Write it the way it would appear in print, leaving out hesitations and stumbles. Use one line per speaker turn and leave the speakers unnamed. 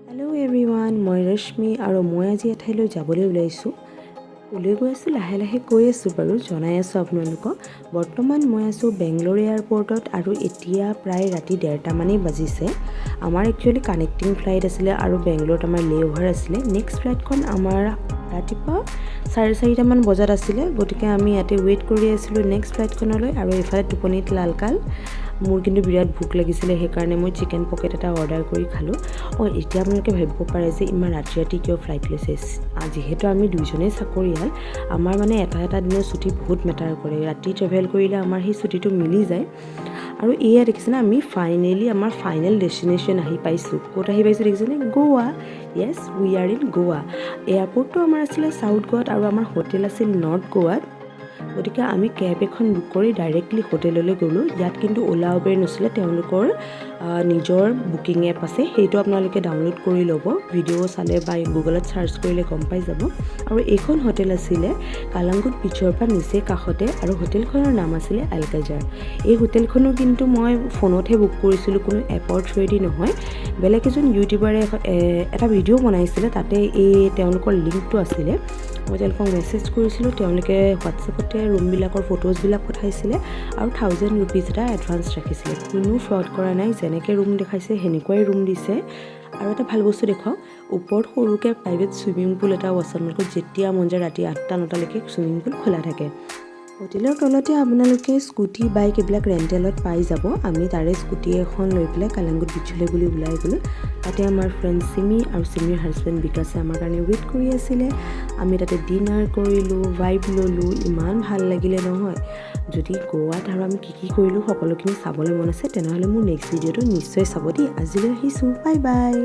Hello' everyone, মই ৰশ্মি আৰু মই আজি এঠাইলৈ যাবলৈ ওলাইছোঁ। ওলাই গৈ আছোঁ, লাহে লাহে গৈ আছোঁ বাৰু, জনাই আছোঁ আপোনালোকক। বৰ্তমান মই আছোঁ বেংগলোৰ এয়াৰপৰ্টত আৰু এতিয়া প্ৰায় ৰাতি 1:30 মানেই বাজিছে। আমাৰ একচুৱেলি কানেক্টিং ফ্লাইট আছিলে আৰু বেংগলোৰত আমাৰ লে অভাৰ আছিলে। নেক্সট ফ্লাইটখন আমাৰ ৰাতিপুৱা 4:30 মান বজাত আছিলে, গতিকে আমি ইয়াতে ৱেইট কৰি আছিলোঁ নেক্সট ফ্লাইটখনলৈ। আৰু এইফালে টোপনিত লালকাল। মোৰ কিন্তু বিৰাট ভোক লাগিছিলে, সেইকাৰণে মই চিকেন পকেট এটা অৰ্ডাৰ কৰি খালোঁ। এতিয়া আপোনালোকে ভাবিব পাৰে যে ইমান ৰাতি ৰাতি কিয় ফ্লাইট লৈছে। যিহেতু আমি দুইজনেই চাকৰিয়াল, আমাৰ মানে এটা দিনৰ ছুটি বহুত মেটাৰ কৰে। ৰাতি ট্ৰেভেল কৰিলে আমাৰ সেই ছুটিটো মিলি যায়। আৰু এয়া দেখিছেনে, আমি ফাইনেলি আমাৰ ফাইনেল ডেষ্টিনেশ্যন আহি পাইছোঁ। ক'ত আহি পাইছোঁ দেখিছেনে? গোৱা। য়েছ, উই আৰ ইন গোৱা। এয়াৰপৰ্টটো আমাৰ আছিলে চাউথ গোৱাত আৰু আমাৰ হোটেল আছিল নৰ্থ গোৱাত। গতিকে আমি কেব এখন বুক কৰি ডাইৰেক্টলি হোটেললৈ গ'লোঁ। ইয়াত কিন্তু অ'লা উবেৰ নচলে, তেওঁলোকৰ নিজৰ বুকিং এপ আছে, সেইটো আপোনালোকে ডাউনলোড কৰি ল'ব। ভিডিঅ' চালে বা গুগলত ছাৰ্চ কৰিলে গম পাই যাব। আৰু এইখন হোটেল আছিলে কালাংগুট বিচৰ পৰা নিচে কাষতে, আৰু হোটেলখনৰ নাম আছিলে আলকাজাৰ। এই হোটেলখনো কিন্তু মই ফোনতহে বুক কৰিছিলোঁ, কোনো এপৰ থ্ৰুৱেদি নহয়। বেলেগ এজন ইউটিউবাৰে এটা ভিডিঅ' বনাইছিলে, তাতে তেওঁলোকৰ লিংকটো আছিলে। মই তেওঁলোকক মেছেজ কৰিছিলোঁ, তেওঁলোকে হোৱাটছএপতে ৰুমবিলাকৰ ফটোজবিলাক পঠাইছিলে আৰু 1000 ৰুপিজ এটা এডভান্স ৰাখিছিলে। কোনো ফ্ৰড কৰা নাই, যেনেকৈ ৰুম দেখাইছে সেনেকুৱাই ৰুম দিছে। আৰু এটা ভাল বস্তু দেখুৱাওক, ওপৰত সৰুকৈ প্ৰাইভেট চুইমিং পুল এটাও আছে। আপোনালোকৰ যেতিয়া মন যায় ৰাতি 8-9টালৈকে চুইমিং পুল খোলা থাকে। হোটেলৰ তলতে আপোনালোকে স্কুটি, বাইক এইবিলাক ৰেণ্টেলত পাই যাব। আমি তাৰে স্কুটি এখন লৈ পেলাই কালাংগুট বিচলৈ বুলি ওলাই গ'লোঁ। তাতে আমাৰ ফ্ৰেণ্ড চিমি আৰু চিমিৰ হাজবেণ্ড বিকাশে আমাৰ কাৰণে ৱেইট কৰি আছিলে। আমি তাতে ডিনাৰ কৰিলোঁ, ভাইব ল'লোঁ, ইমান ভাল লাগিলে নহয়। যদি গোৱাত আৰু আমি কি কৰিলোঁ সকলোখিনি চাবলৈ মন আছে, তেনেহ'লে মোৰ নেক্সট ভিডিঅ'টো নিশ্চয় চাব দেই। আজিলৈ আহিছোঁ, বাই বাই।